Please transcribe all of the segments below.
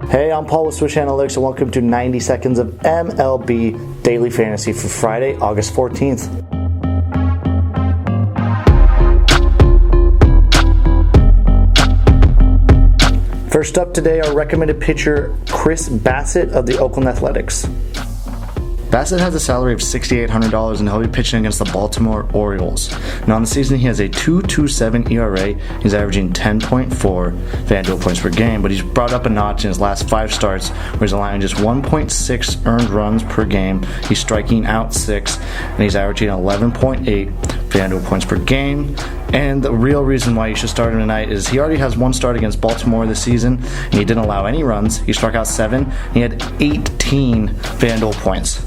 Hey, I'm Paul with Swish Analytics, and welcome to 90 Seconds of MLB Daily Fantasy for Friday, August 14th. First up today, our recommended pitcher, Chris Bassitt of the Oakland Athletics. Bassitt has a salary of $6,800 and he'll be pitching against the Baltimore Orioles. Now on the season he has a 2.27 ERA, he's averaging 10.4 FanDuel points per game, but he's brought up a notch in his last 5 starts where he's allowing just 1.6 earned runs per game, he's striking out 6, and he's averaging 11.8 FanDuel points per game. And the real reason why you should start him tonight is he already has one start against Baltimore this season, and he didn't allow any runs, he struck out 7, and he had 18 FanDuel points.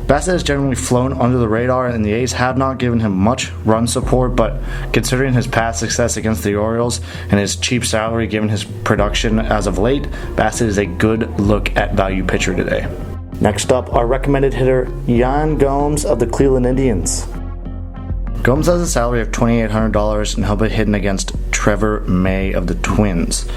Bassitt has generally flown under the radar, and the A's have not given him much run support, but considering his past success against the Orioles and his cheap salary given his production as of late, Bassitt is a good look at value pitcher today. Next up, our recommended hitter, Yan Gomes of the Cleveland Indians. Gomes has a salary of $2,800 and he'll be hitting against Trevor May of the Twins.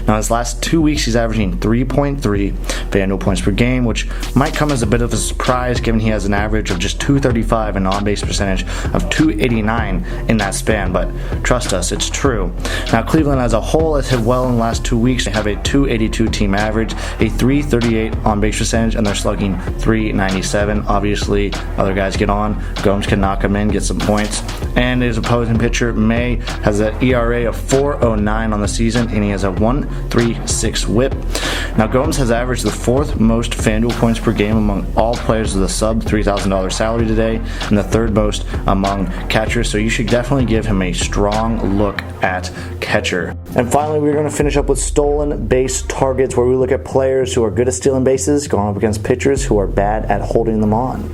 Now his last 2 weeks he's averaging 3.3 FanDuel points per game, which might come as a bit of a surprise given he has an average of just .235 and on-base percentage of .289 in that span, but trust us, it's true. Now Cleveland as a whole has hit well in the last 2 weeks. They have a .282 team average, a .338 on-base percentage, and they're slugging .397. Obviously, other guys get on. Gomes can knock them in, get some points. And his opposing pitcher, May, has an ERA of 4.09 on the season, and he has a 1.36 whip. Now, Gomes has averaged the 4th most FanDuel points per game among all players with a sub $3,000 salary today, and the 3rd most among catchers, so you should definitely give him a strong look at catcher. And finally, we're going to finish up with stolen base targets, where we look at players who are good at stealing bases going up against pitchers who are bad at holding them on.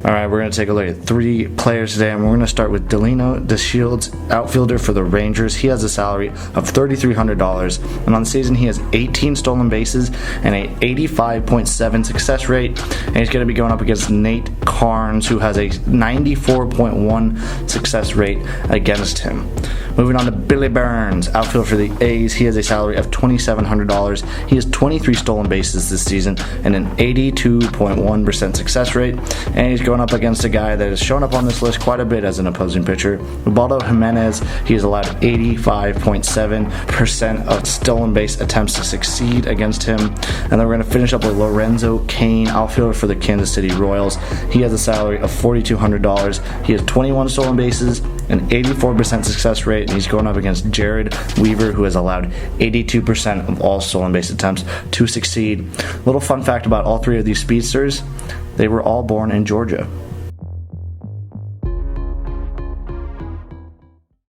Alright, we're going to take a look at 3 players today, and we're going to start with Delino DeShields, outfielder for the Rangers. He has a salary of $3,300, and on the season he has 18 stolen bases and a 85.7 success rate, and he's going to be going up against Nate Carnes, who has a 94.1 success rate against him. Moving on to Billy Burns, outfielder for the A's. He has a salary of $2,700. He has 23 stolen bases this season and an 82.1% success rate, and he's going up against a guy that has shown up on this list quite a bit as an opposing pitcher, Ubaldo Jimenez. He has allowed 85.7% of stolen base attempts to succeed against him. And then we're going to finish up with Lorenzo Cain, outfielder for the Kansas City Royals. He has a salary of $4,200. He has 21 stolen bases, an 84% success rate, and he's going up against Jared Weaver, who has allowed 82% of all stolen base attempts to succeed. Little fun fact about all 3 of these speedsters: they were all born in Georgia.